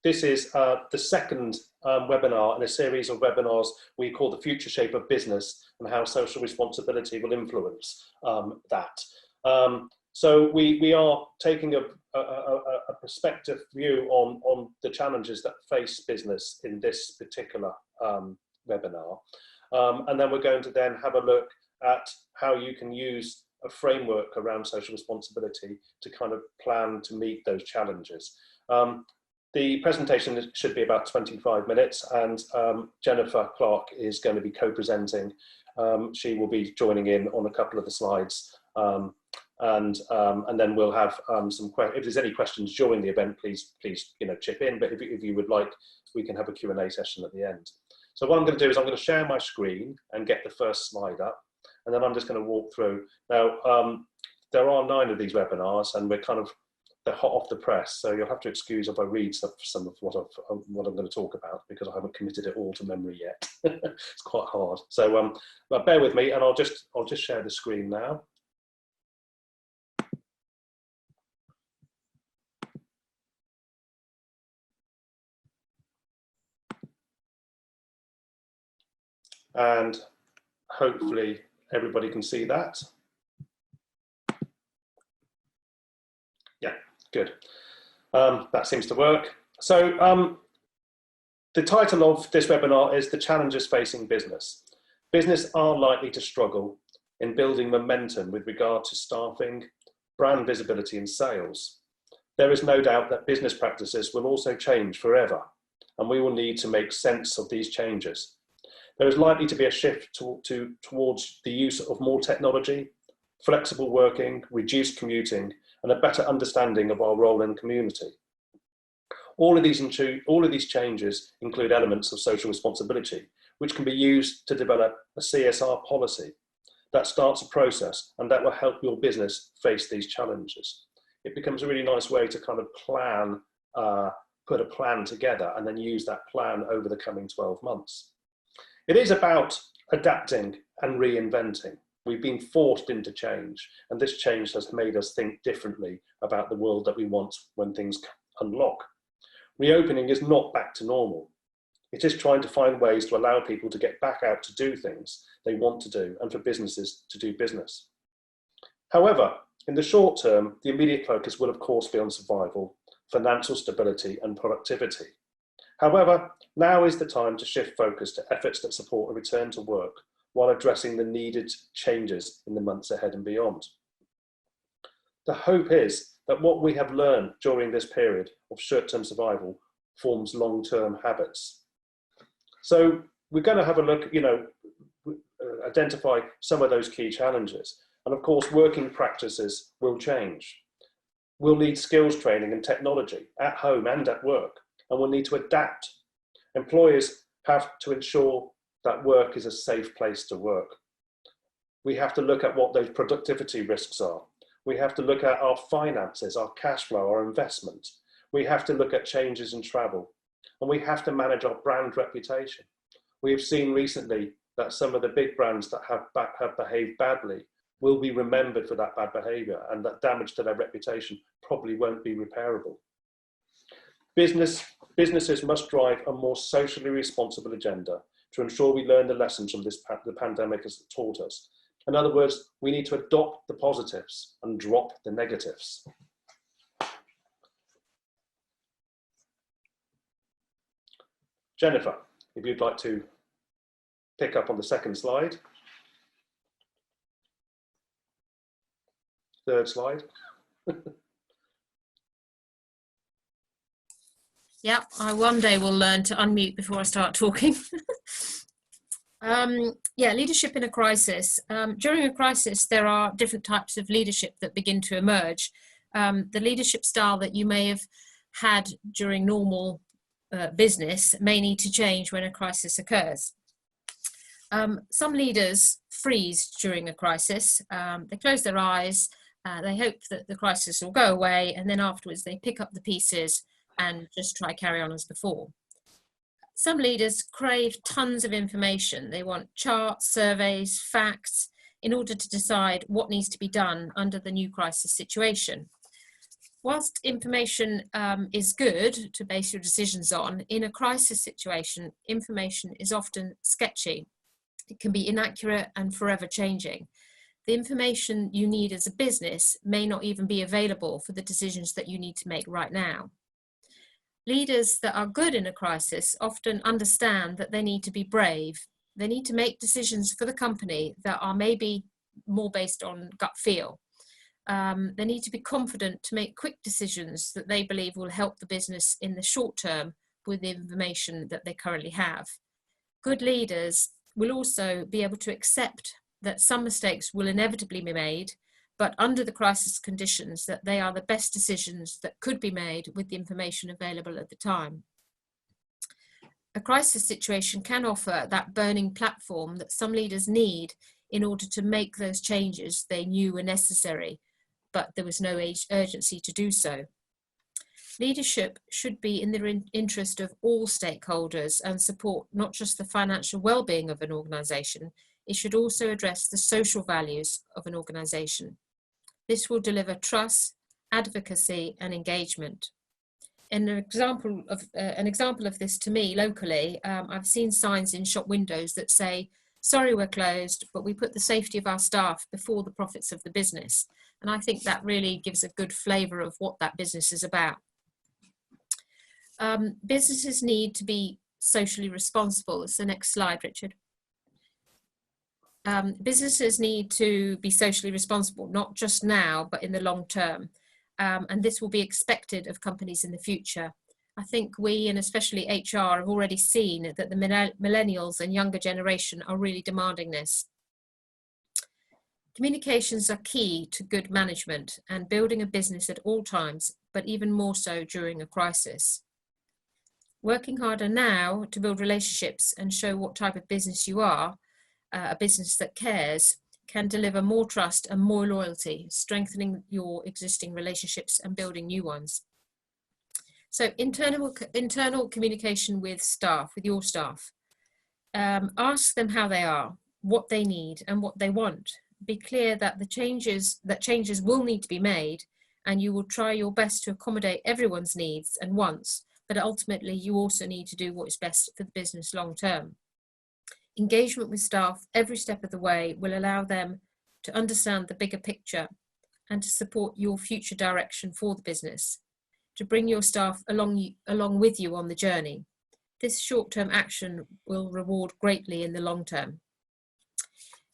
this is the second webinar in a series of webinars we call the Future Shape of Business and how social responsibility will influence that. So we are taking a perspective view on the challenges that face business in this particular webinar. And then we're going to then have a look at how you can use a framework around social responsibility to kind of plan to meet those challenges. The presentation should be about 25 minutes, and Jennifer Clark is going to be co-presenting. She will be joining in on a couple of the slides, and then we'll have some questions. If there's any questions during the event, please chip in. But if you would like, we can have a Q&A session at the end. So what I'm going to do is I'm going to share my screen and get the first slide up, and then I'm just going to walk through. Now, there are 9 of these webinars, and they're hot off the press, so you'll have to excuse if I read some of what I'm going to talk about, because I haven't committed it all to memory yet. It's quite hard. So but bear with me, and I'll just share the screen now. And hopefully everybody can see that. Yeah, good. That seems to work. So the title of this webinar is The Challenges Facing Business. Business are likely to struggle in building momentum with regard to staffing, brand visibility and sales. There is no doubt that business practices will also change forever, and we will need to make sense of these changes. There is likely to be a shift towards the use of more technology, flexible working, reduced commuting, and a better understanding of our role in community. All of these changes include elements of social responsibility, which can be used to develop a CSR policy that starts a process and that will help your business face these challenges. It becomes a really nice way to kind of plan, put a plan together and then use that plan over the coming 12 months. It is about adapting and reinventing. We've been forced into change, and this change has made us think differently about the world that we want when things unlock. Reopening is not back to normal. It is trying to find ways to allow people to get back out to do things they want to do and for businesses to do business. However, in the short term, the immediate focus will of course be on survival, financial stability and productivity. However, now is the time to shift focus to efforts that support a return to work while addressing the needed changes in the months ahead and beyond. The hope is that what we have learned during this period of short-term survival forms long-term habits. So we're going to have a look, identify some of those key challenges. And of course, working practices will change. We'll need skills training and technology at home and at work, and we'll need to adapt. Employers have to ensure that work is a safe place to work. We have to look at what those productivity risks are. We have to look at our finances, our cash flow, our investment. We have to look at changes in travel, and we have to manage our brand reputation. We have seen recently that some of the big brands that have behaved badly will be remembered for that bad behavior, and that damage to their reputation probably won't be repairable. Businesses must drive a more socially responsible agenda to ensure we learn the lessons from the pandemic has taught us. In other words, we need to adopt the positives and drop the negatives. Jennifer, if you'd like to pick up on the second slide. Third slide. Yeah, I one day will learn to unmute before I start talking. Yeah, leadership in a crisis. During a crisis, there are different types of leadership that begin to emerge. The leadership style that you may have had during normal business may need to change when a crisis occurs. Some leaders freeze during a crisis. They close their eyes, they hope that the crisis will go away, and then afterwards they pick up the pieces and just try carry on as before. Some leaders crave tons of information. They want charts, surveys, facts in order to decide what needs to be done under the new crisis situation. Whilst information is good to base your decisions on, in a crisis situation, information is often sketchy. It can be inaccurate and forever changing. The information you need as a business may not even be available for the decisions that you need to make right now. Leaders that are good in a crisis often understand that they need to be brave. They need to make decisions for the company that are maybe more based on gut feel. They need to be confident to make quick decisions that they believe will help the business in the short term with the information that they currently have. Good leaders will also be able to accept that some mistakes will inevitably be made, but under the crisis conditions, that they are the best decisions that could be made with the information available at the time. A crisis situation can offer that burning platform that some leaders need in order to make those changes they knew were necessary, but there was no urgency to do so. Leadership should be in the interest of all stakeholders and support not just the financial well-being of an organisation, it should also address the social values of an organisation. This will deliver trust, advocacy and engagement. And an example of this to me locally, I've seen signs in shop windows that say, "Sorry, we're closed, but we put the safety of our staff before the profits of the business." And I think that really gives a good flavour of what that business is about. Businesses need to be socially responsible. It's the next slide, Richard. Businesses need to be socially responsible, not just now, but in the long term. And this will be expected of companies in the future. I think we, and especially HR, have already seen that the millennials and younger generation are really demanding this. Communications are key to good management and building a business at all times, but even more so during a crisis. Working harder now to build relationships and show what type of business you are, a business that cares, can deliver more trust and more loyalty, strengthening your existing relationships and building new ones. So internal communication with staff, with your staff. Ask them how they are, what they need and what they want. Be clear that changes will need to be made, and you will try your best to accommodate everyone's needs and wants, but ultimately you also need to do what is best for the business long term. Engagement with staff every step of the way will allow them to understand the bigger picture and to support your future direction for the business, to bring your staff along with you on the journey. This short-term action will reward greatly in the long term.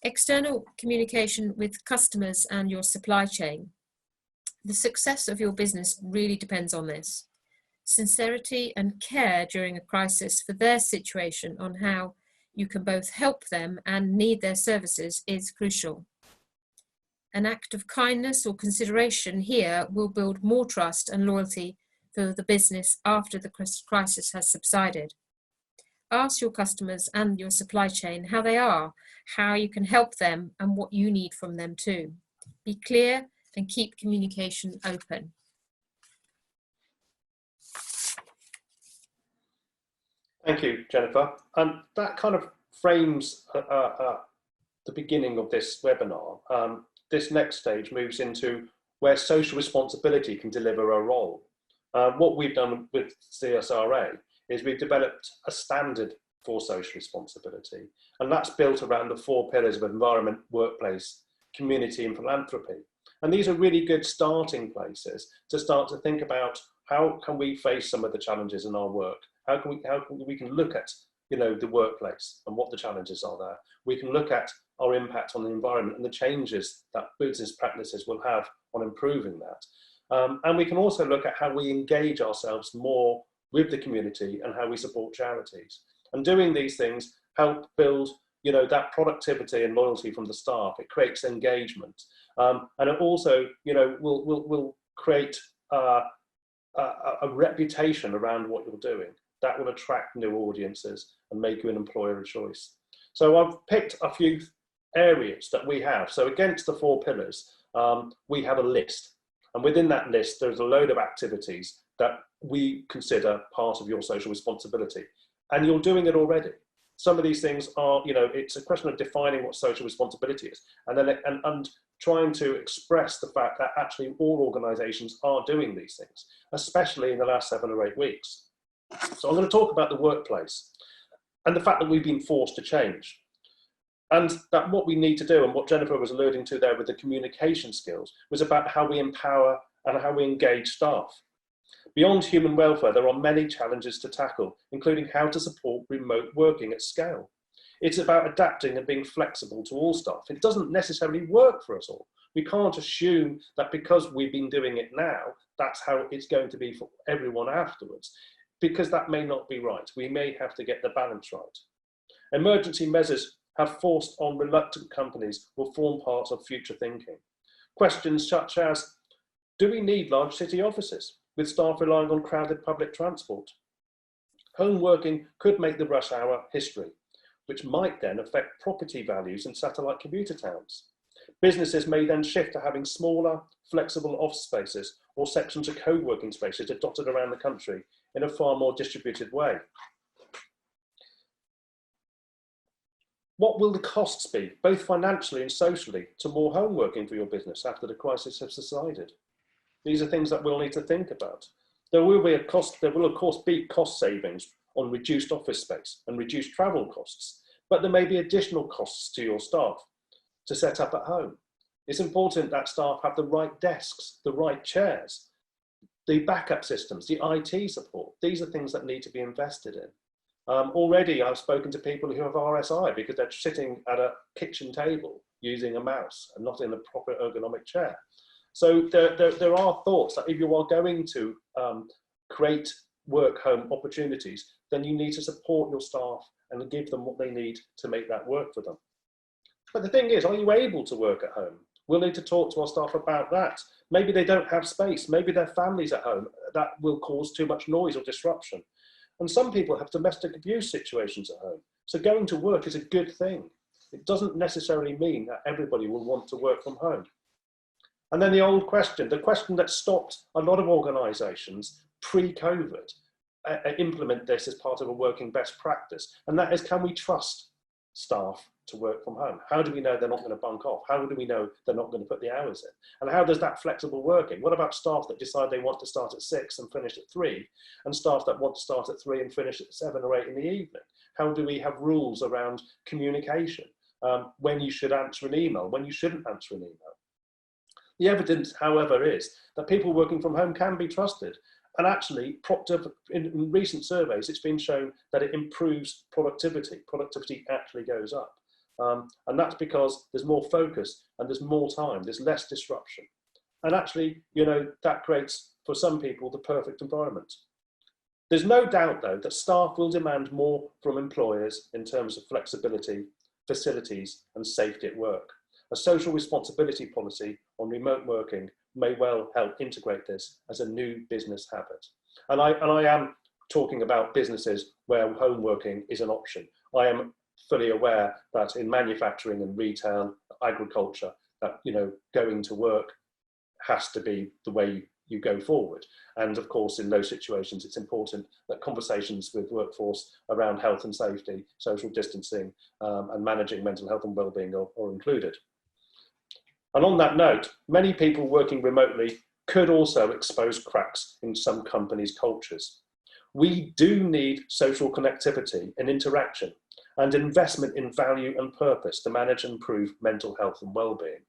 External communication with customers and your supply chain. The success of your business really depends on this. Sincerity and care during a crisis for their situation on how you can both help them and need their services is crucial. An act of kindness or consideration here will build more trust and loyalty for the business after the crisis has subsided. Ask your customers and your supply chain how they are, how you can help them and what you need from them too. Be clear and keep communication open. Thank you, Jennifer. That kind of frames the beginning of this webinar. This next stage moves into where social responsibility can deliver a role. What we've done with CSRA is we've developed a standard for social responsibility, and that's built around the 4 pillars of environment, workplace, community and philanthropy. And these are really good starting places to start to think about how can we face some of the challenges in our work. How can we look at the workplace and what the challenges are there. We can look at our impact on the environment and the changes that business practices will have on improving that. And we can also look at how we engage ourselves more with the community and how we support charities. And doing these things help build that productivity and loyalty from the staff. It creates engagement. And it also will create a reputation around what you're doing. That will attract new audiences and make you an employer of choice. So I've picked a few areas that we have. So against the 4 pillars, we have a list. And within that list, there's a load of activities that we consider part of your social responsibility. And you're doing it already. Some of these things are, it's a question of defining what social responsibility is, and then and trying to express the fact that actually all organisations are doing these things, especially in the last 7 or 8 weeks. So I'm going to talk about the workplace and the fact that we've been forced to change. And that what we need to do, and what Jennifer was alluding to there with the communication skills, was about how we empower and how we engage staff. Beyond human welfare, there are many challenges to tackle, including how to support remote working at scale. It's about adapting and being flexible to all staff. It doesn't necessarily work for us all. We can't assume that because we've been doing it now, that's how it's going to be for everyone afterwards, because that may not be right. We may have to get the balance right. Emergency measures have forced on reluctant companies will form part of future thinking. Questions such as, do we need large city offices with staff relying on crowded public transport? Home working could make the rush hour history, which might then affect property values in satellite commuter towns. Businesses may then shift to having smaller, flexible office spaces or sections of co-working spaces dotted around the country in a far more distributed way. What will the costs be, both financially and socially, to more home working for your business after the crisis has subsided? These are things that we'll need to think about. There will of course be cost savings on reduced office space and reduced travel costs, but there may be additional costs to your staff to set up at home. It's important that staff have the right desks, the right chairs, the backup systems, the IT support. These are things that need to be invested in. Already I've spoken to people who have RSI because they're sitting at a kitchen table using a mouse and not in a proper ergonomic chair. So there are thoughts that if you are going to create work-home opportunities, then you need to support your staff and give them what they need to make that work for them. But the thing is, are you able to work at home? We'll need to talk to our staff about that. Maybe they don't have space. Maybe their family's at home. That will cause too much noise or disruption. And some people have domestic abuse situations at home. So going to work is a good thing. It doesn't necessarily mean that everybody will want to work from home. And then the old question, the question that stopped a lot of organisations pre-COVID, implement this as part of a working best practice. And that is, can we trust staff to work from home? How do we know they're not going to bunk off? How do we know they're not going to put the hours in? And how does that flexible working? What about staff that decide they want to start at 6 and finish at 3, and staff that want to start at 3 and finish at 7 or 8 in the evening? How do we have rules around communication? When you should answer an email, when you shouldn't answer an email? The evidence, however, is that people working from home can be trusted. And actually, in recent surveys, it's been shown that it improves productivity. Productivity actually goes up. And that's because there's more focus and there's more time, there's less disruption. And actually, that creates, for some people, the perfect environment. There's no doubt, though, that staff will demand more from employers in terms of flexibility, facilities, and safety at work. A social responsibility policy on remote working may well help integrate this as a new business habit. And I am talking about businesses where home working is an option. I am fully aware that in manufacturing and retail, agriculture, that going to work has to be the way you go forward. And of course, in those situations, it's important that conversations with workforce around health and safety, social distancing, and managing mental health and wellbeing are included. And on that note, many people working remotely could also expose cracks in some companies' cultures. We do need social connectivity and interaction and investment in value and purpose to manage and improve mental health and well-being.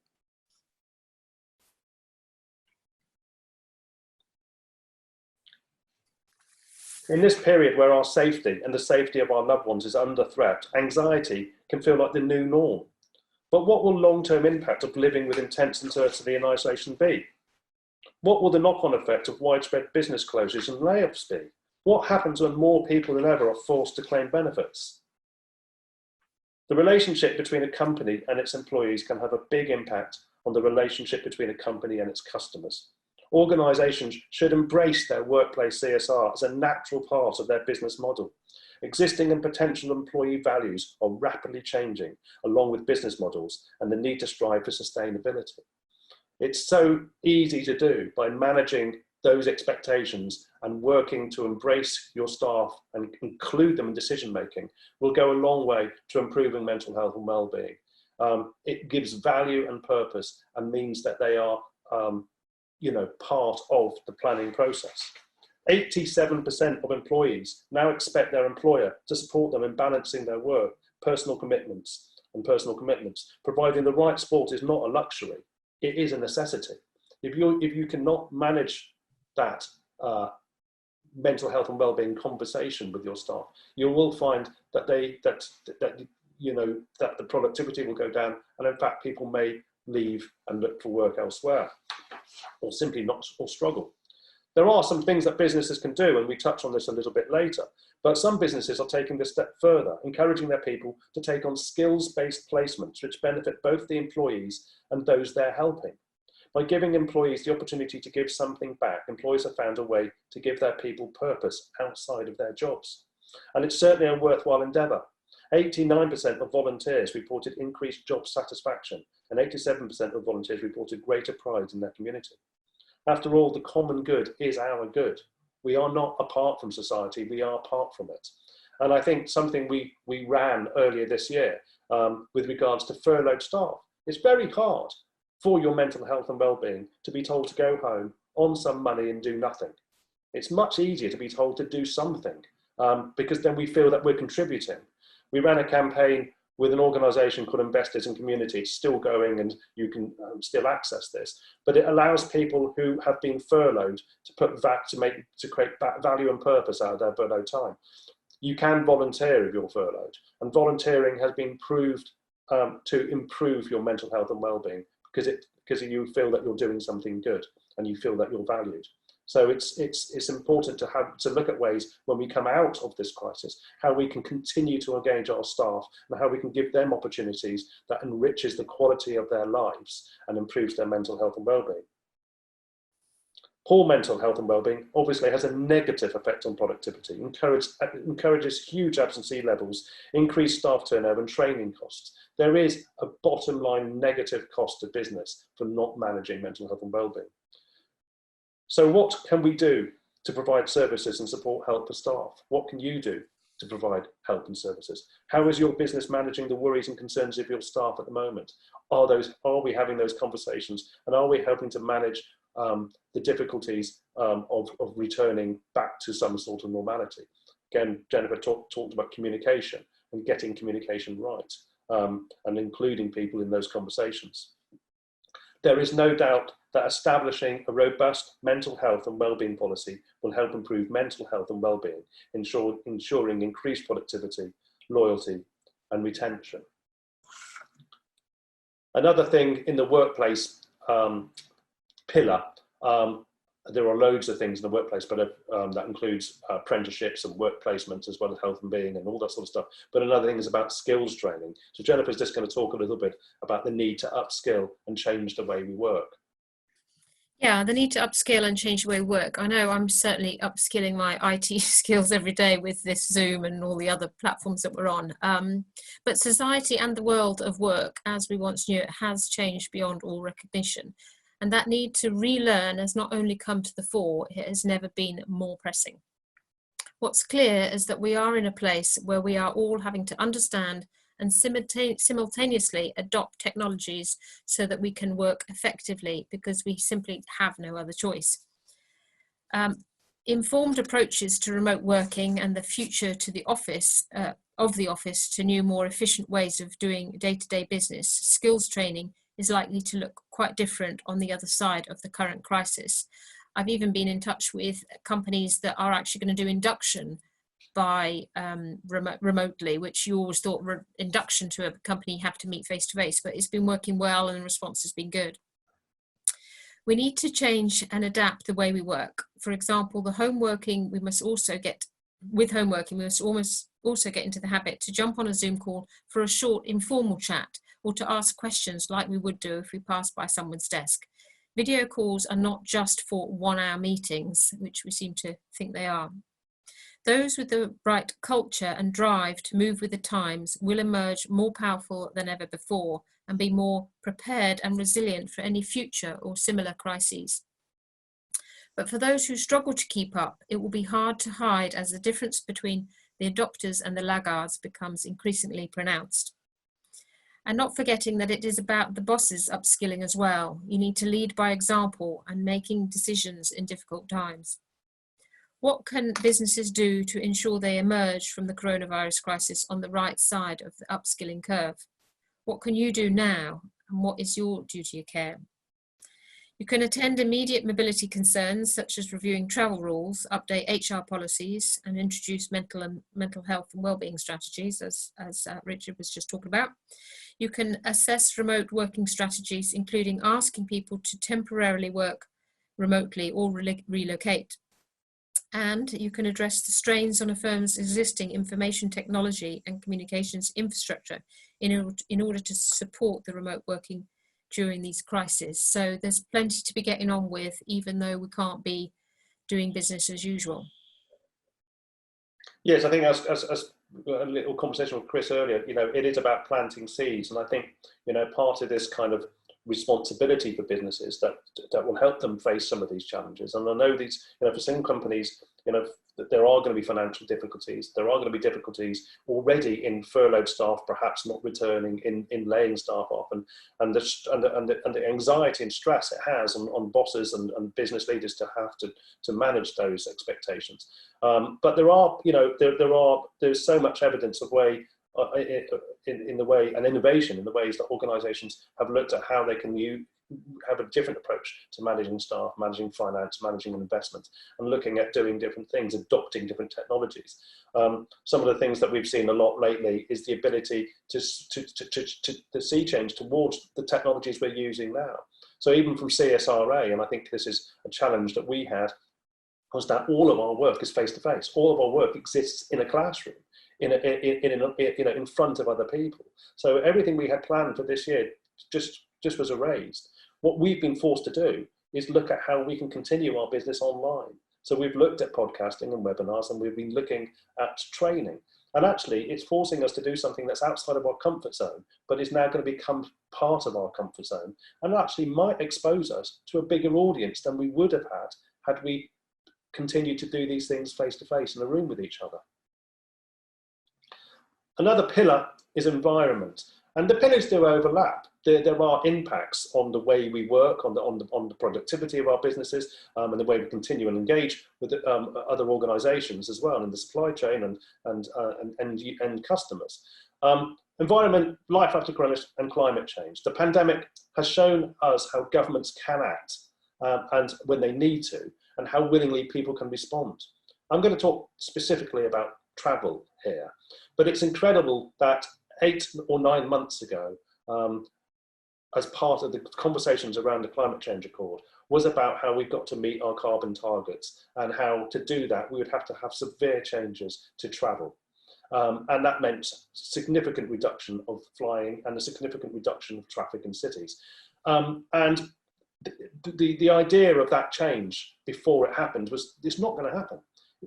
In this period where our safety and the safety of our loved ones is under threat, anxiety can feel like the new norm. But what will long-term impact of living with intense uncertainty and isolation be? What will the knock-on effect of widespread business closures and layoffs be? What happens when more people than ever are forced to claim benefits? The relationship between a company and its employees can have a big impact on the relationship between a company and its customers. Organisations should embrace their workplace CSR as a natural part of their business model. Existing and potential employee values are rapidly changing along with business models and the need to strive for sustainability. It's so easy to do by managing those expectations and working to embrace your staff and include them in decision making will go a long way to improving mental health and well-being. It gives value and purpose and means that they are part of the planning process. 87% of employees now expect their employer to support them in balancing their work, personal commitments. Providing the right sport is not a luxury, it is a necessity. If you cannot manage that mental health and well-being conversation with your staff, you will find that that the productivity will go down, and in fact people may leave and look for work elsewhere, or simply not, or struggle. There are some things that businesses can do, and we touch on this a little bit later, but some businesses are taking this step further, encouraging their people to take on skills-based placements which benefit both the employees and those they're helping. By giving employees the opportunity to give something back, employees have found a way to give their people purpose outside of their jobs. And it's certainly a worthwhile endeavour. 89% of volunteers reported increased job satisfaction, and 87% of volunteers reported greater pride in their community. After all, the common good is our good. We are not apart from society, we are apart from it. And I think something we ran earlier this year with regards to furloughed staff, it's very hard for your mental health and well-being to be told to go home on some money and do nothing. It's much easier to be told to do something because then we feel that we're contributing. We ran a campaign with an organisation called Investors in Community. It's still going and you can still access this, but it allows people who have been furloughed to create value and purpose out of their furloughed time. You can volunteer if you're furloughed, and volunteering has been proved to improve your mental health and well-being because you feel that you're doing something good and you feel that you're valued. So it's important to look at ways when we come out of this crisis, how we can continue to engage our staff and how we can give them opportunities that enriches the quality of their lives and improves their mental health and well-being. Poor mental health and well-being obviously has a negative effect on productivity, encourages huge absentee levels, increased staff turnover and training costs. There is a bottom line negative cost to business for not managing mental health and well-being. So what can we do to provide services and support help for staff? What can you do to provide help and services? How is your business managing the worries and concerns of your staff at the moment? Are we having those conversations, and are we helping to manage the difficulties of returning back to some sort of normality? Again, Jennifer talked about communication and getting communication right and including people in those conversations. There is no doubt that establishing a robust mental health and well-being policy will help improve mental health and well-being, ensuring increased productivity, loyalty and retention. Another thing in the workplace pillar, there are loads of things in the workplace, but that includes apprenticeships and work placements as well as health and being and all that sort of stuff. But another thing is about skills training. So Jennifer's just going to talk a little bit about the need to upskill and change the way we work. Yeah, the need to upskill and change the way we work. I know I'm certainly upskilling my IT skills every day with this Zoom and all the other platforms that we're on. But society and the world of work, as we once knew it, has changed beyond all recognition. And that need to relearn has not only come to the fore, it has never been more pressing. What's clear is that we are in a place where we are all having to understand and simultaneously adopt technologies so that we can work effectively, because we simply have no other choice. Informed approaches to remote working and the future to the office, to new, more efficient ways of doing day-to-day business, skills training is likely to look quite different on the other side of the current crisis. I've even been in touch with companies that are actually going to do induction by remotely, which you always thought induction to a company you have to meet face to face, but it's been working well and the response has been good. We need to change and adapt the way we work. For example, we must also get into the habit to jump on a Zoom call for a short informal chat, or to ask questions like we would do if we passed by someone's desk. Video calls are not just for 1-hour meetings, which we seem to think they are. Those with the right culture and drive to move with the times will emerge more powerful than ever before and be more prepared and resilient for any future or similar crises. But for those who struggle to keep up, it will be hard to hide as the difference between the adopters and the laggards becomes increasingly pronounced. And not forgetting that it is about the bosses upskilling as well. You need to lead by example and making decisions in difficult times. What can businesses do to ensure they emerge from the coronavirus crisis on the right side of the upskilling curve? What can you do now, and what is your duty of care? You can attend immediate mobility concerns, such as reviewing travel rules, update HR policies, and introduce mental health and wellbeing strategies, as Richard was just talking about. You can assess remote working strategies, including asking people to temporarily work remotely or relocate. And you can address the strains on a firm's existing information technology and communications infrastructure in order to support the remote working during these crises. So there's plenty to be getting on with, even though we can't be doing business as usual. Yes, I think as a little conversation with Chris earlier, it is about planting seeds. And I think, part of this kind of responsibility for businesses that will help them face some of these challenges. And I know these, for some companies, that there are going to be financial difficulties. There are going to be difficulties already in furloughed staff, perhaps not returning, in laying staff off, and the anxiety and stress it has on bosses and business leaders to have to manage those expectations. But there's so much evidence of in the way and innovation in the ways that organisations have looked at how they can have a different approach to managing staff, managing finance, managing investment, and looking at doing different things, adopting different technologies. Some of the things that we've seen a lot lately is the ability to see change towards the technologies we're using now. So even from CSRA, and I think this is a challenge that we had, was that all of our work is face-to-face. All of our work exists in a classroom, in front of other people. So everything we had planned for this year just was erased. What we've been forced to do is look at how we can continue our business online. So we've looked at podcasting and webinars, and we've been looking at training. And actually, it's forcing us to do something that's outside of our comfort zone, but is now going to become part of our comfort zone, and actually might expose us to a bigger audience than we would have had we continued to do these things face-to-face in a room with each other. Another pillar is environment. And the pillars do overlap. There are impacts on the way we work, on the productivity of our businesses, and the way we continue and engage with other organisations as well in the supply chain and customers. Environment, life after corona, and climate change. The pandemic has shown us how governments can act and when they need to, and how willingly people can respond. I'm going to talk specifically about travel here, but it's incredible that 8 or 9 months ago, as part of the conversations around the climate change accord, was about how we've got to meet our carbon targets, and how to do that we would have to have severe changes to travel. And that meant significant reduction of flying and a significant reduction of traffic in cities. And the idea of that change before it happened was, it's not going to happen.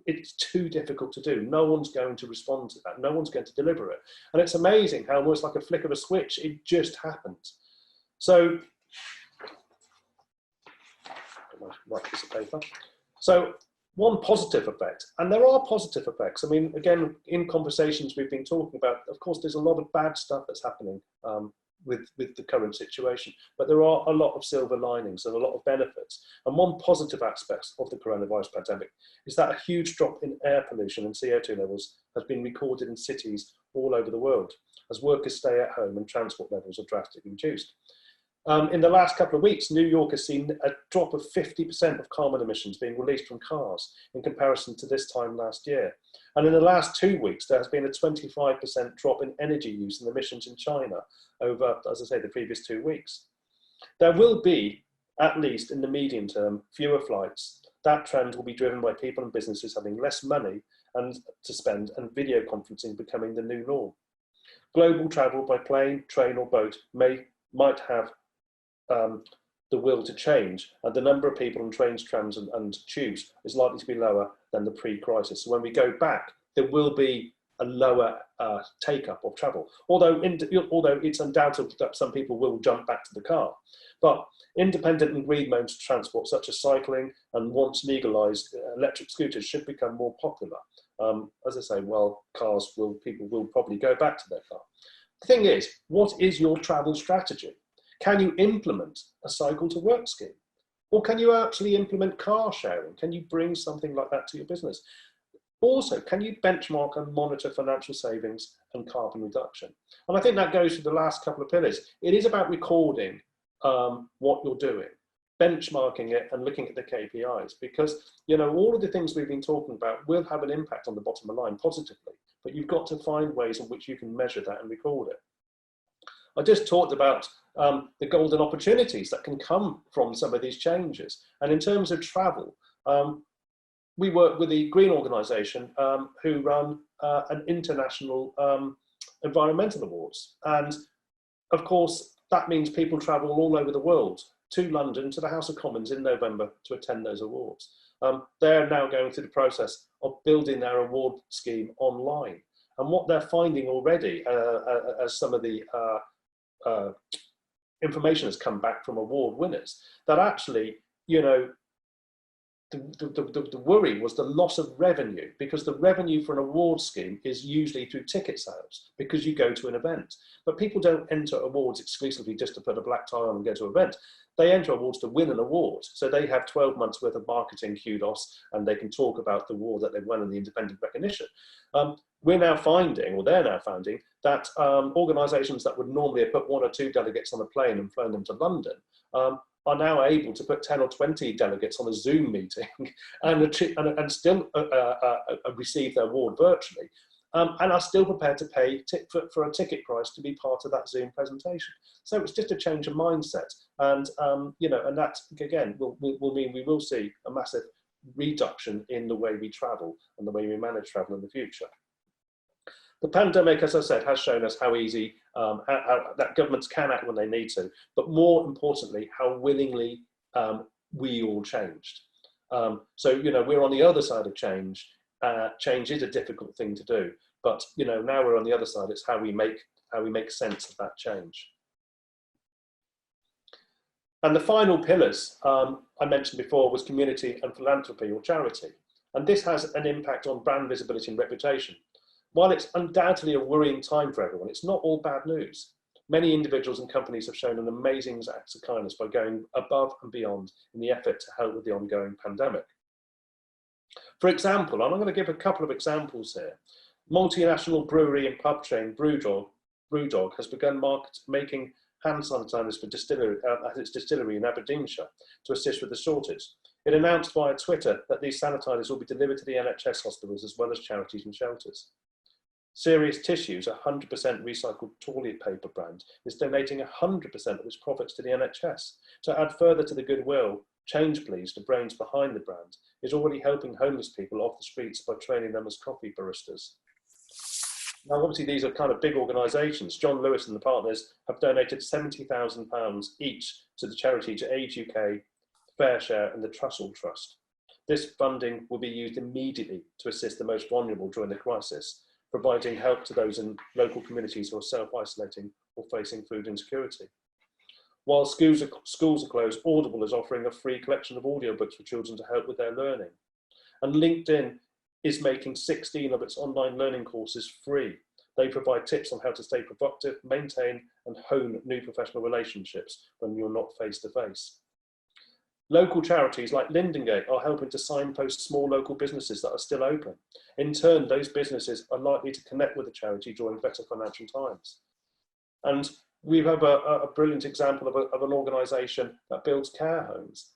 It's too difficult to do. No one's going to respond to that. No one's going to deliver it. And it's amazing how, almost like a flick of a switch, it just happened. So, right piece of paper. So, one positive effect, and there are positive effects. I mean, again, in conversations we've been talking about, of course, there's a lot of bad stuff that's happening with the current situation, but there are a lot of silver linings and a lot of benefits. And one positive aspect of the coronavirus pandemic is that a huge drop in air pollution and CO2 levels has been recorded in cities all over the world as workers stay at home and transport levels are drastically reduced. In the last couple of weeks, New York has seen a drop of 50% of carbon emissions being released from cars in comparison to this time last year. And in the last 2 weeks, there has been a 25% drop in energy use and emissions in China over, as I say, the previous 2 weeks. There will be, at least in the medium term, fewer flights. That trend will be driven by people and businesses having less money to spend, and video conferencing becoming the new norm. Global travel by plane, train or boat might have the will to change, and the number of people on trains, trams and tubes is likely to be lower than the pre-crisis. So when we go back, there will be a lower take-up of travel, although it's undoubted that some people will jump back to the car. But independent and green modes of transport, such as cycling and once legalised electric scooters, should become more popular. As I say, well, people will probably go back to their car. The thing is, what is your travel strategy? Can you implement a cycle to work scheme? Or can you actually implement car sharing? Can you bring something like that to your business? Also, can you benchmark and monitor financial savings and carbon reduction? And I think that goes to the last couple of pillars. It is about recording what you're doing, benchmarking it and looking at the KPIs, because all of the things we've been talking about will have an impact on the bottom line positively, but you've got to find ways in which you can measure that and record it. I just talked about the golden opportunities that can come from some of these changes. And in terms of travel, we work with the Green Organisation who run an international environmental awards. And of course, that means people travel all over the world to London, to the House of Commons in November to attend those awards. They're now going through the process of building their award scheme online. And what they're finding already, as some of the information has come back from award winners, that actually, the worry was the loss of revenue, because the revenue for an award scheme is usually through ticket sales, because you go to an event. But people don't enter awards exclusively just to put a black tie on and go to an event. They enter awards to win an award. So they have 12 months worth of marketing kudos, and they can talk about the award that they've won and the independent recognition. We're now finding, or they're now finding, that organisations that would normally have put 1 or 2 delegates on a plane and flown them to London are now able to put 10 or 20 delegates on a Zoom meeting and still receive their award virtually, and are still prepared to pay for a ticket price to be part of that Zoom presentation. So it's just a change of mindset, and and that again will mean we will see a massive reduction in the way we travel and the way we manage travel in the future. The pandemic, as I said, has shown us how easy that governments can act when they need to, but more importantly, how willingly we all changed. So we're on the other side of change. Change is a difficult thing to do, but now we're on the other side. It's how we make sense of that change. And the final pillars I mentioned before was community and philanthropy, or charity, and this has an impact on brand visibility and reputation. While it's undoubtedly a worrying time for everyone, it's not all bad news. Many individuals and companies have shown an amazing acts of kindness by going above and beyond in the effort to help with the ongoing pandemic. For example, and I'm going to give a couple of examples here. Multinational brewery and pub chain Brewdog has begun making hand sanitizers for at its distillery in Aberdeenshire to assist with the shortage. It announced via Twitter that these sanitizers will be delivered to the NHS hospitals as well as charities and shelters. Serious Tissues, a 100% recycled toilet paper brand, is donating 100% of its profits to the NHS. To add further to the goodwill, Change Please, the brains behind the brand, is already helping homeless people off the streets by training them as coffee baristas. Now, obviously, these are kind of big organisations. John Lewis and the partners have donated £70,000 each to the charity to Age UK, Fair Share and the Trussell Trust. This funding will be used immediately to assist the most vulnerable during the crisis, providing help to those in local communities who are self-isolating or facing food insecurity. While schools are closed, Audible is offering a free collection of audiobooks for children to help with their learning. And LinkedIn is making 16 of its online learning courses free. They provide tips on how to stay productive, maintain and hone new professional relationships when you're not face-to-face. Local charities like Lindengate are helping to signpost small local businesses that are still open. In turn, those businesses are likely to connect with the charity during better financial times. And we have a brilliant example of an organisation that builds care homes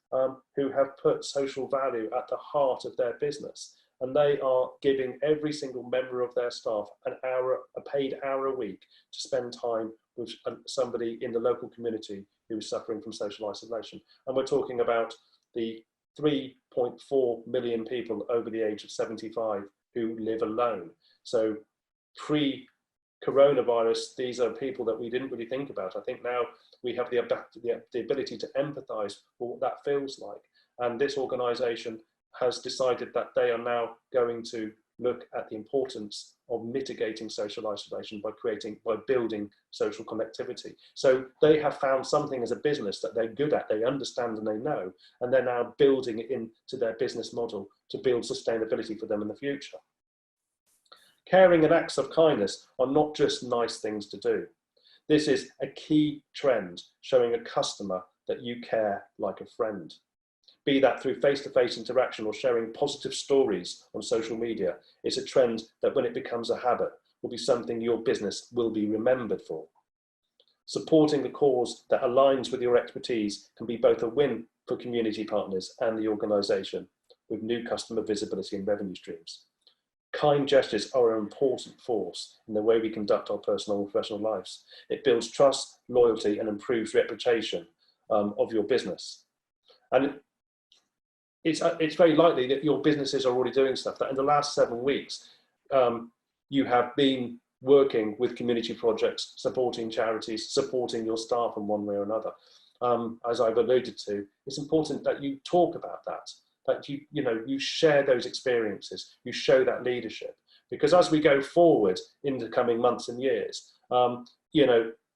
who have put social value at the heart of their business. And they are giving every single member of their staff a paid hour a week to spend time with somebody in the local community who is suffering from social isolation. And we're talking about the 3.4 million people over the age of 75 who live alone. So pre-coronavirus, these are people that we didn't really think about. I think now we have the ability to empathise with what that feels like. And this organisation has decided that they are now going to look at the importance of mitigating social isolation by building social connectivity. So they have found something as a business that they're good at, they understand and they know, and they're now building it into their business model to build sustainability for them in the future. Caring and acts of kindness are not just nice things to do. This is a key trend, showing a customer that you care like a friend. Be that through face-to-face interaction or sharing positive stories on social media, it's a trend that when it becomes a habit, will be something your business will be remembered for. Supporting the cause that aligns with your expertise can be both a win for community partners and the organisation, with new customer visibility and revenue streams. Kind gestures are an important force in the way we conduct our personal and professional lives. It builds trust, loyalty, and improves reputation of your business. And it's very likely that your businesses are already doing stuff that in the last 7 weeks, you have been working with community projects, supporting charities, supporting your staff in one way or another. As I've alluded to, it's important that you talk about that you share those experiences, you show that leadership. Because as we go forward in the coming months and years,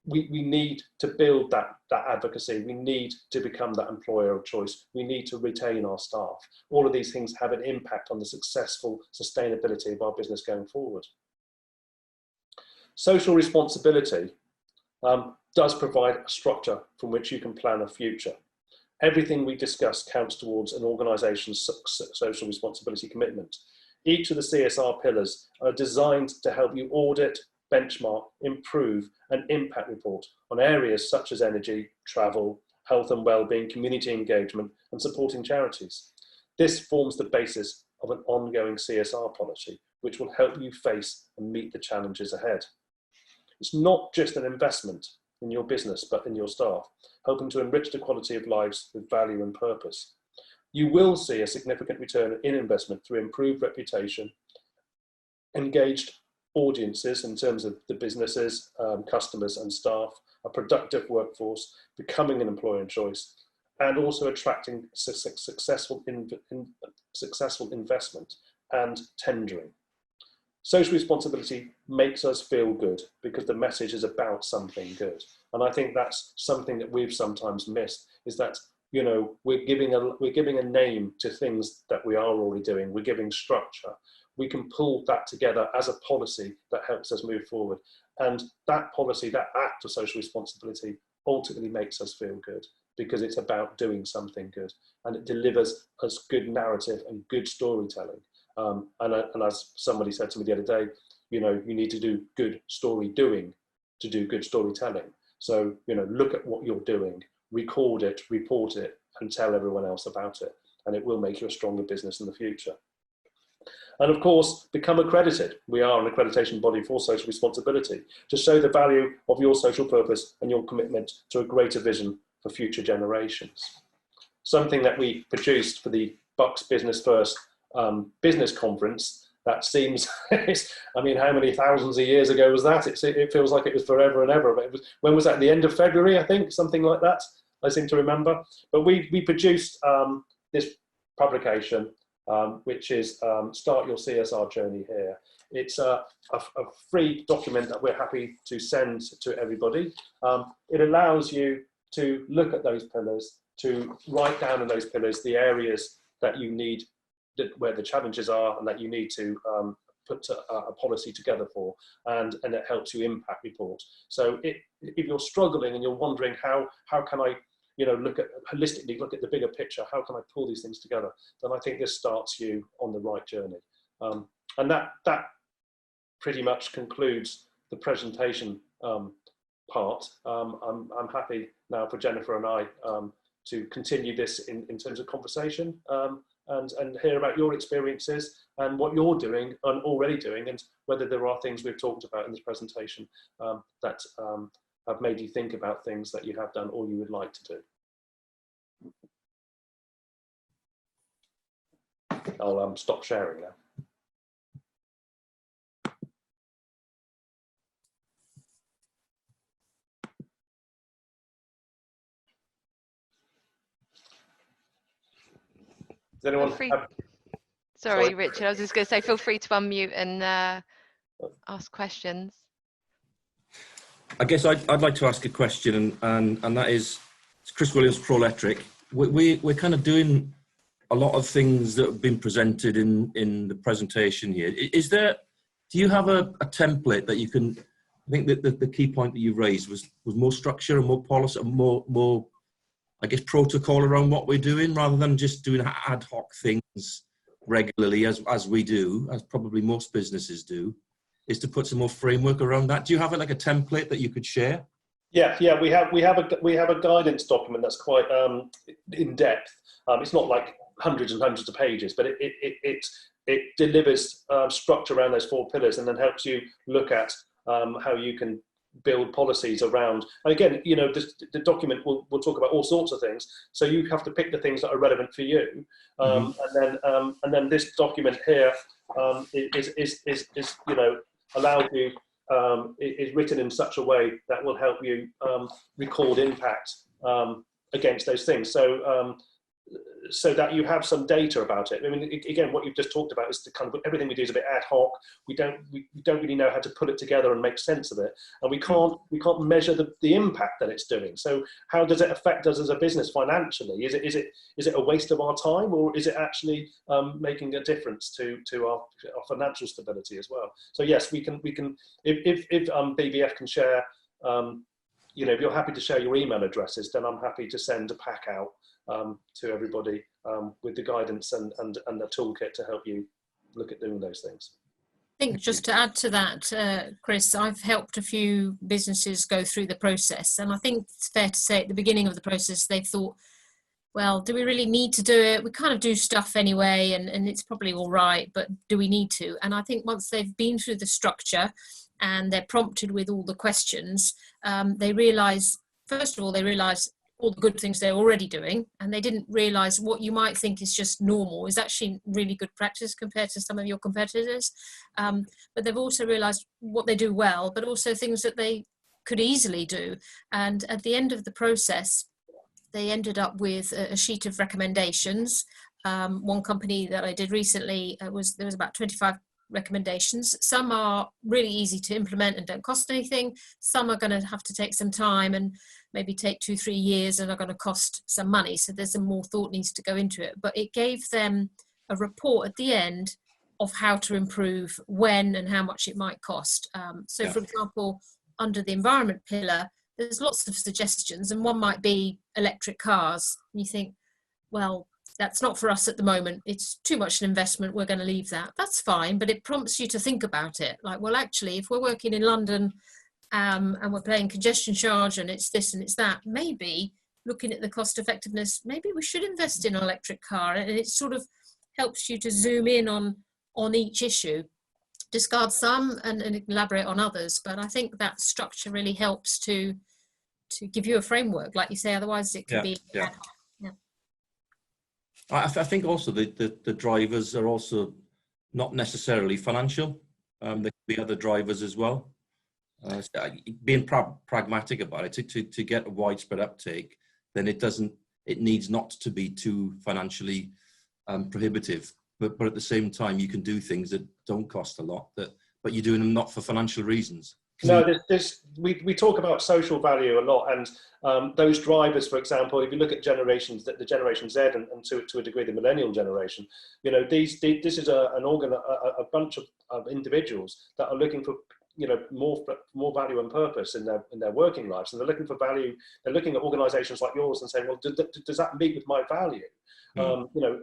we need to build that advocacy. We need to become that employer of choice. We need to retain our staff. All of these things have an impact on the successful sustainability of our business going forward. Social responsibility does provide a structure from which you can plan a future. Everything we discuss counts towards an organisation's social responsibility commitment. Each of the CSR pillars are designed to help you audit, benchmark, improve and impact report on areas such as energy, travel, health and wellbeing, community engagement and supporting charities. This forms the basis of an ongoing CSR policy, which will help you face and meet the challenges ahead. It's not just an investment in your business, but in your staff, helping to enrich the quality of lives with value and purpose. You will see a significant return in investment through improved reputation, engaged audiences in terms of the businesses, customers and staff, a productive workforce, becoming an employer of choice, and also attracting successful investment and tendering. Social responsibility makes us feel good because the message is about something good. And I think that's something that we've sometimes missed, is that we're giving a name to things that we are already doing. We're giving structure. We can pull that together as a policy that helps us move forward. And that policy, that act of social responsibility ultimately makes us feel good because it's about doing something good and it delivers us good narrative and good storytelling. And as somebody said to me the other day, you need to do good story doing to do good storytelling. So, look at what you're doing, record it, report it, and tell everyone else about it. And it will make you a stronger business in the future. And of course, become accredited. We are an accreditation body for social responsibility to show the value of your social purpose and your commitment to a greater vision for future generations. Something that we produced for the Bucks Business First business conference, that seems, I mean, how many thousands of years ago was that? It feels like it was forever and ever. But when was that? The end of February, I think, something like that, I seem to remember. But we produced this publication, which is Start Your CSR Journey Here. It's a free document that we're happy to send to everybody. It allows you to look at those pillars, to write down in those pillars the areas that you need, where the challenges are and that you need to put a policy together for, and it helps you impact report. So if you're struggling and you're wondering how can I holistically look at the bigger picture, how can I pull these things together, then I think this starts you on the right journey. And that pretty much concludes the presentation part. I'm happy now for Jennifer and I to continue this in terms of conversation. And hear about your experiences and what you're doing and already doing, and whether there are things we've talked about in this presentation that have made you think about things that you have done or you would like to do. I'll stop sharing now. Does anyone have... Sorry, Richard, I was just going to say, feel free to unmute and ask questions. I guess I'd like to ask a question, and that is, it's Chris Williams, Prolectric. We're kind of doing a lot of things that have been presented in the presentation here. Do you have a template that you can, I think that the key point that you raised was more structure and more policy, and more, I guess, protocol around what we're doing, rather than just doing ad hoc things regularly as we do, as probably most businesses do, is to put some more framework around that. Do you have like a template that you could share? Yeah, we have a guidance document that's quite in depth. It's not like hundreds and hundreds of pages, but it delivers structure around those 4 pillars, and then helps you look at how you can build policies around. And again, you know, the document will talk about all sorts of things, so you have to pick the things that are relevant for you. And then this document here is you know, allows you, is written in such a way that will help you record impact against those things. So that you have some data about it. I mean, again, what you've just talked about is the kind of, everything we do is a bit ad hoc. We don't really know how to put it together and make sense of it, and we can't measure the impact that it's doing. So how does it affect us as a business financially? Is it a waste of our time, or is it actually making a difference to our financial stability as well? So yes, we can if BVF can share, you know, if you're happy to share your email addresses, then I'm happy to send a pack out to everybody with the guidance and the toolkit to help you look at doing those things. I think just to add to that, Chris, I've helped a few businesses go through the process, and I think it's fair to say at the beginning of the process they thought, well, do we really need to do it? We kind of do stuff anyway, and it's probably all right, but do we need to? And I think once they've been through the structure and they're prompted with all the questions, they realise, first of all, they realise all the good things they're already doing, and they didn't realise what you might think is just normal is actually really good practice compared to some of your competitors. But they've also realised what they do well, but also things that they could easily do. And at the end of the process, they ended up with a sheet of recommendations. One company that I did recently, there was about 25 recommendations. Some are really easy to implement and don't cost anything. Some are going to have to take some time and maybe take 2-3 years and are going to cost some money. So there's some more thought needs to go into it. But it gave them a report at the end of how to improve, when and how much it might cost. For example, under the environment pillar, there's lots of suggestions, and one might be electric cars. You think, well, that's not for us at the moment. It's too much an investment. We're going to leave that. That's fine, but it prompts you to think about it. Like, well, actually, if we're working in London and we're paying congestion charge and it's this and it's that, maybe looking at the cost effectiveness, maybe we should invest in an electric car. And it sort of helps you to zoom in on each issue, discard some and elaborate on others. But I think that structure really helps to give you a framework, like you say, otherwise it can be ad hoc. I think also the drivers are also not necessarily financial. There can be other drivers as well. Being pragmatic about it, to get a widespread uptake, then it needs not to be too financially prohibitive. But at the same time, you can do things that don't cost a lot, but you're doing them not for financial reasons. No, we talk about social value a lot, and those drivers, for example, if you look at generations, the Generation Z and to a degree the Millennial generation, you know, this is a bunch of individuals that are looking for, you know, more value and purpose in their working lives, and they're looking for value. They're looking at organisations like yours and saying, well, does that meet with my value? You know,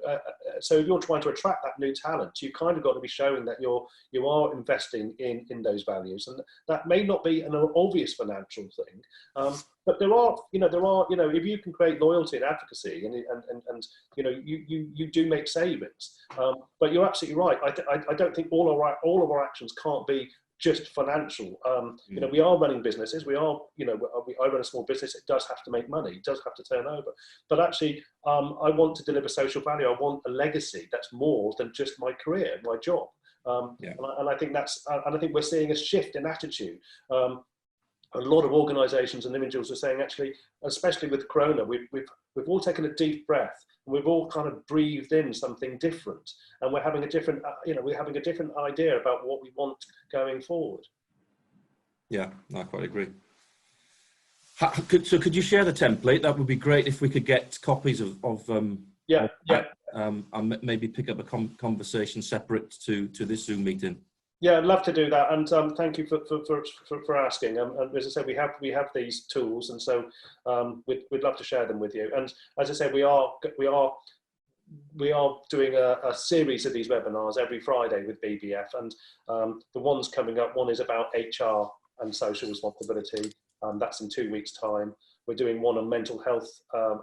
so if you're trying to attract that new talent, you kind of got to be showing that you are investing in those values, and that may not be an obvious financial thing, but there are, if you can create loyalty and advocacy, and you know, you do make savings. But you're absolutely right. I don't think all of our actions can't be just financial. You know, we are running businesses. We are, you know, I run a small business. It does have to make money. It does have to turn over. But actually, I want to deliver social value. I want a legacy that's more than just my career, my job. And I think I think we're seeing a shift in attitude. A lot of organisations and individuals are saying, actually, especially with Corona, we've we've all taken a deep breath, and we've all kind of breathed in something different, and we're having a different, we're having a different idea about what we want going forward. Yeah, I quite agree. So could you share the template? That would be great if we could get copies of and maybe pick up a conversation separate to this Zoom meeting. Yeah, I'd love to do that, and thank you for asking. And as I said, we have these tools, and so we'd love to share them with you. And as I said, we are doing a series of these webinars every Friday with BBF, and the ones coming up, one is about HR and social responsibility. That's in 2 weeks' time. We're doing one on mental health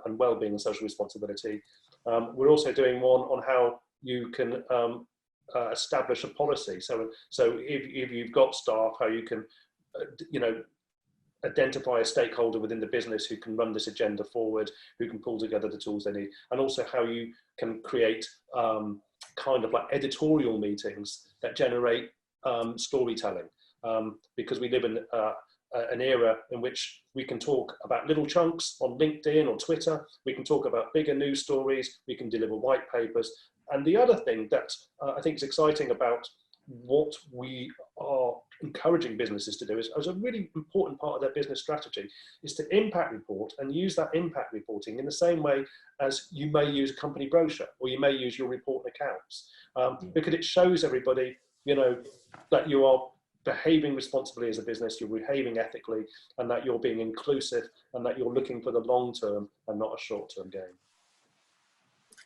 and well-being and social responsibility. We're also doing one on how you can establish a policy. So if you've got staff, how you can, identify a stakeholder within the business who can run this agenda forward, who can pull together the tools they need, and also how you can create kind of like editorial meetings that generate storytelling. Because we live in an era in which we can talk about little chunks on LinkedIn or Twitter, we can talk about bigger news stories, we can deliver white papers. And the other thing that I think is exciting about what we are encouraging businesses to do is, as a really important part of their business strategy, is to impact report and use that impact reporting in the same way as you may use a company brochure or you may use your report and accounts, because it shows everybody, that you are behaving responsibly as a business, you're behaving ethically, and that you're being inclusive, and that you're looking for the long term and not a short term gain.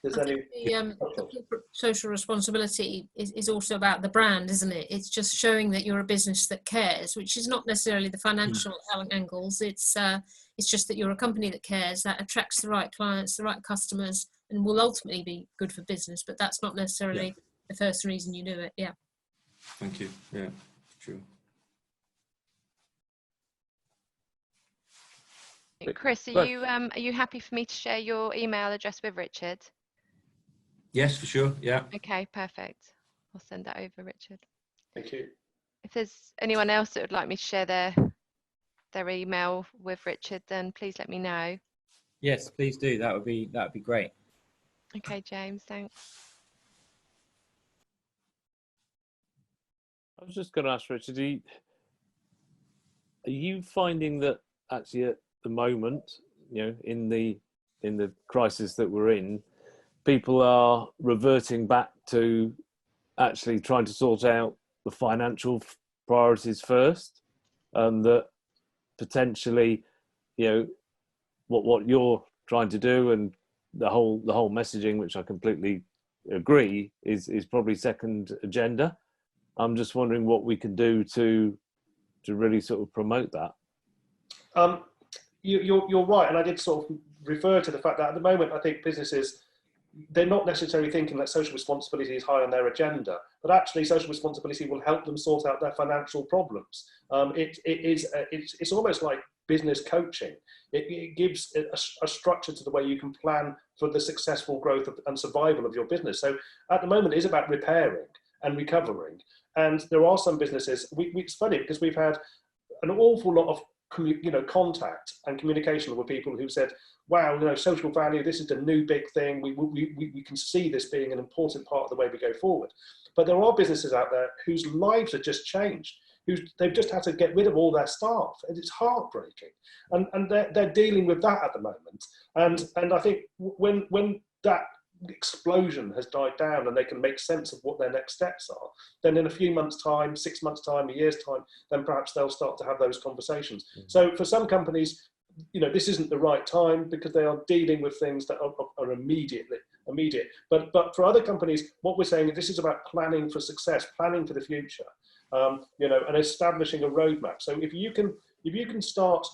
The corporate social responsibility is also about the brand, isn't it? It's just showing that you're a business that cares, which is not necessarily the financial angles. It's just that you're a company that cares, that attracts the right clients, the right customers, and will ultimately be good for business. But that's not necessarily the first reason you do it. Yeah. Thank you. Yeah, true. Chris, are you happy for me to share your email address with Richard? Yes, for sure. Yeah. Okay, perfect. I'll send that over, Richard. Thank you. If there's anyone else that would like me to share their email with Richard, then please let me know. Yes, please do. That would be great. Okay, James, thanks. I was just going to ask Richard, are you finding that actually at the moment, in the crisis that we're in, people are reverting back to actually trying to sort out the financial priorities first, and that potentially, what you're trying to do and the whole messaging, which I completely agree, is probably second agenda. I'm just wondering what we can do to really sort of promote that. You're right, and I did sort of refer to the fact that at the moment I think businesses, they're not necessarily thinking that social responsibility is high on their agenda, but actually social responsibility will help them sort out their financial problems. It's almost like business coaching. It gives a structure to the way you can plan for the successful growth and survival of your business. So at the moment, it is about repairing and recovering. And there are some businesses, it's funny because we've had an awful lot of contact and communication with people who said, wow, social value, this is the new big thing. We can see this being an important part of the way we go forward. But there are businesses out there whose lives have just changed, they've just had to get rid of all their staff, and it's heartbreaking. And they're dealing with that at the moment. And I think when that explosion has died down and they can make sense of what their next steps are, then in a few months' time, 6 months' time, a year's time, then perhaps they'll start to have those conversations. So for some companies, this isn't the right time because they are dealing with things that are immediate. But for other companies, what we're saying is this is about planning for success, planning for the future, and establishing a roadmap. So if you can start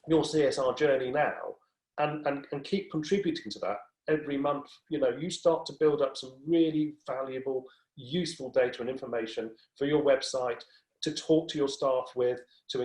your CSR journey now and keep contributing to that every month, you start to build up some really valuable, useful data and information for your website to talk to your staff with, to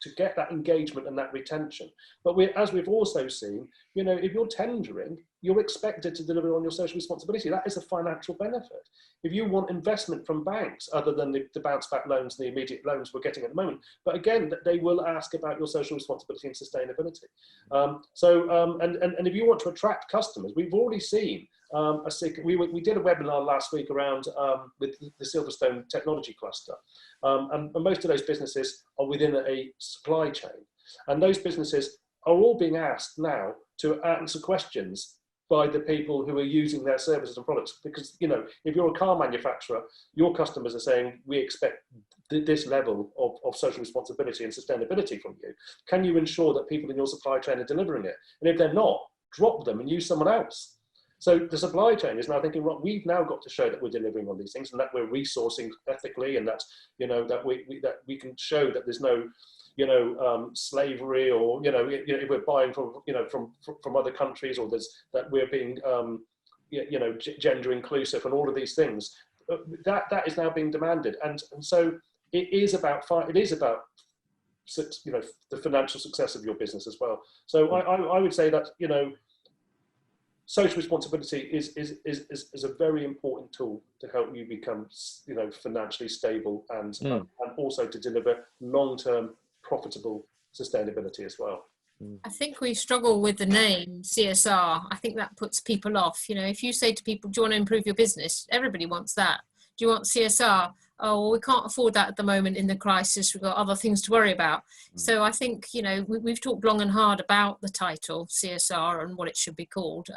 to get that engagement and that retention. But as we've also seen, if you're tendering, you're expected to deliver on your social responsibility. That is a financial benefit. If you want investment from banks, other than the bounce back loans, the immediate loans we're getting at the moment, but again, they will ask about your social responsibility and sustainability. And if you want to attract customers, we've already seen we did a webinar last week around with the Silverstone technology cluster, and most of those businesses are within a supply chain, and those businesses are all being asked now to answer questions by the people who are using their services and products. Because if you're a car manufacturer, your customers are saying, we expect this level of social responsibility and sustainability from you. Can you ensure that people in your supply chain are delivering it? And if they're not, drop them and use someone else. So the supply chain is now thinking, right, we've now got to show that we're delivering on these things, and that we're resourcing ethically, and that that we can show that there's no slavery, or if we're buying from other countries, or that we're being gender inclusive, and all of these things. That is now being demanded, and so it is about the financial success of your business as well. So I would say that social responsibility is a very important tool to help you become financially stable, and also to deliver long-term profitable sustainability as well. I think we struggle with the name CSR. I think that puts people off. If you say to people, do you want to improve your business? Everybody wants that. Do you want CSR? Oh, well, we can't afford that at the moment in the crisis. We've got other things to worry about. So I think, we've talked long and hard about the title CSR and what it should be called.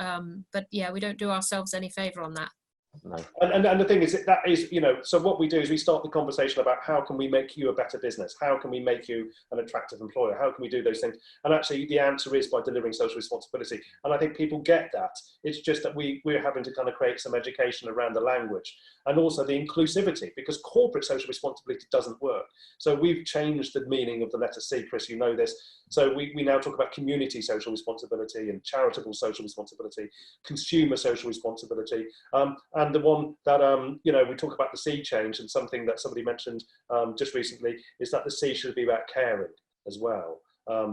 But yeah, we don't do ourselves any favour on that. No. And the thing is, that is, so what we do is we start the conversation about how can we make you a better business? How can we make you an attractive employer? How can we do those things? And actually the answer is by delivering social responsibility. And I think people get that. It's just that we're having to kind of create some education around the language, and also the inclusivity, because corporate social responsibility doesn't work. So we've changed the meaning of the letter C, Chris, you know this. So we now talk about community social responsibility and charitable social responsibility, consumer social responsibility, and the one that, we talk about the C change, and something that somebody mentioned just recently is that the C should be about caring as well.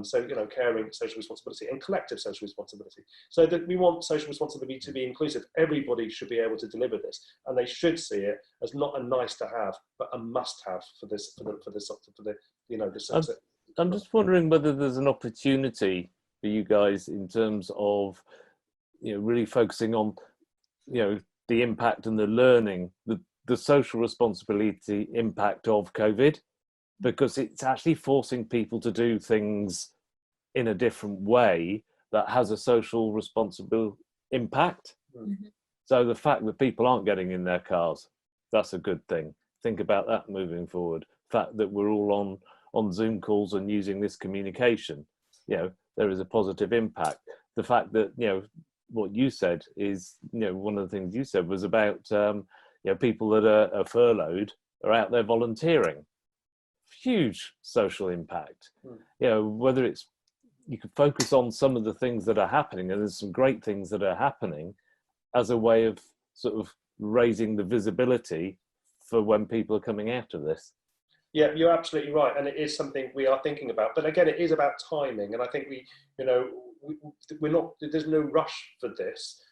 So, caring, social responsibility, and collective social responsibility. So that we want social responsibility to be inclusive. Everybody should be able to deliver this, and they should see it as not a nice to have, but a must have for the success. I'm just wondering whether there's an opportunity for you guys in terms of, really focusing on, the impact and the learning, the social responsibility impact of COVID, because it's actually forcing people to do things in a different way that has a social responsible impact. Mm-hmm. So the fact that people aren't getting in their cars, that's a good thing. Think about that moving forward. The fact that we're all on Zoom calls and using this communication, there is a positive impact. The fact that, what you said is, one of the things you said was about, people that are furloughed are out there volunteering. Huge social impact. Whether it's, you could focus on some of the things that are happening, and there's some great things that are happening as a way of sort of raising the visibility for when people are coming out of this. Yeah, you're absolutely right, and it is something we are thinking about. But again, it is about timing, and I think we're not. There's no rush for this,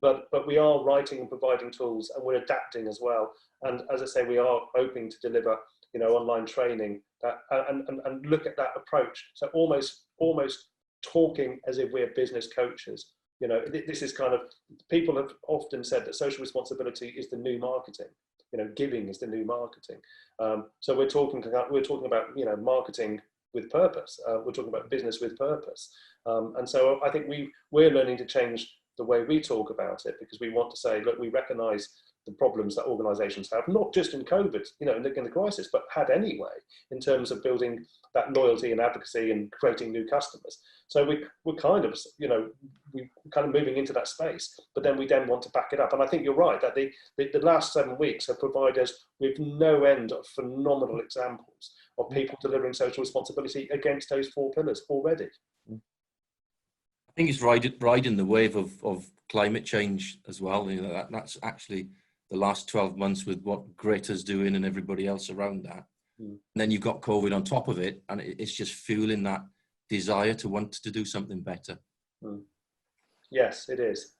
but we are writing and providing tools, and we're adapting as well. And as I say, we are hoping to deliver, online training that and look at that approach. So almost talking as if we're business coaches. This is kind of, people have often said that social responsibility is the new marketing. Giving is the new marketing. So we're talking about, marketing with purpose. We're talking about business with purpose. And so I think we're learning to change the way we talk about it, because we want to say, look, we recognise the problems that organisations have, not just in COVID, in the crisis, but had anyway, in terms of building that loyalty and advocacy and creating new customers. So we're kind of, we're kind of moving into that space, but then we want to back it up. And I think you're right, that the last 7 weeks have provided us with no end of phenomenal examples of people delivering social responsibility against those 4 pillars already. I think it's riding the wave of climate change as well. That's actually the last 12 months with what Greta's doing and everybody else around that. And then you've got COVID on top of it, and it's just fueling that desire to want to do something better. Yes, it is.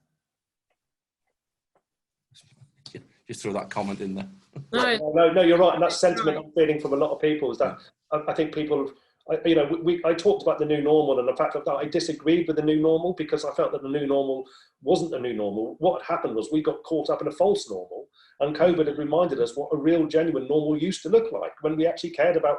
Just throw that comment in there. No, you're right, and that's sentiment I'm feeling from a lot of people. Is that I think people, you know, I talked about the new normal, and the fact that I disagreed with the new normal because I felt that the new normal wasn't the new normal. What happened was we got caught up in a false normal, and COVID had reminded us what a real, genuine normal used to look like when we actually cared about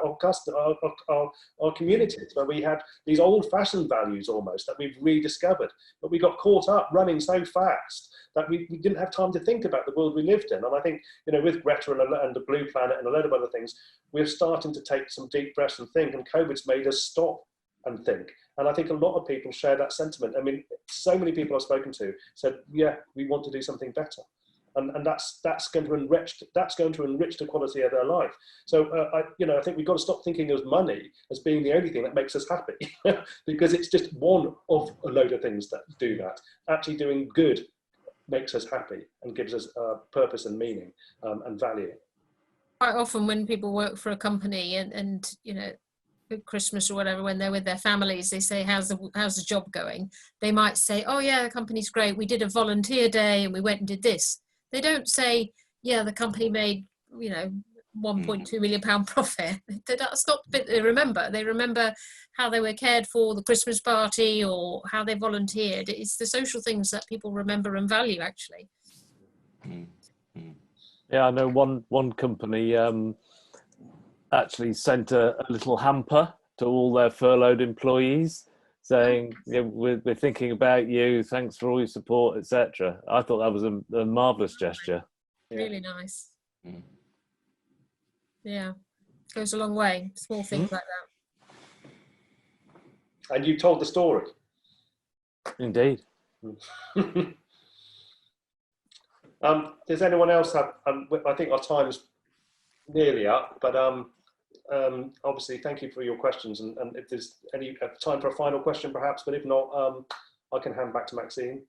our communities, where we had these old-fashioned values almost that we've rediscovered, but we got caught up running so fast that we didn't have time to think about the world we lived in. And I think, you know, with Greta and the Blue Planet and a load of other things, we're starting to take some deep breaths and think, and COVID's made us stop and think. And I think a lot of people share that sentiment. I mean, so many people I've spoken to said, yeah, we want to do something better. And that's going to enrich the quality of their life. So I think we've got to stop thinking of money as being the only thing that makes us happy, because it's just one of a load of things that do that. Actually doing good makes us happy and gives us purpose and meaning and value. Quite often when people work for a company and you know, at Christmas or whatever, when they're with their families, they say, how's the job going? They might say, oh yeah, the company's great. We did a volunteer day and we went and did this. They don't say, yeah, the company made, you know, £1.2 million profit. That's not the bit they remember. They remember how they were cared for, the Christmas party, or how they volunteered. It's the social things that people remember and value, actually. Yeah, I know one company actually sent a little hamper to all their furloughed employees saying, yeah, we're thinking about you, thanks for all your support, etc. I thought that was a marvellous gesture. Really nice. Yeah, goes a long way. Small things like that. And you told the story. Indeed. Does anyone else have? I think our time's nearly up, but obviously, thank you for your questions. And if there's any time for a final question, perhaps, but if not, I can hand back to Maxine.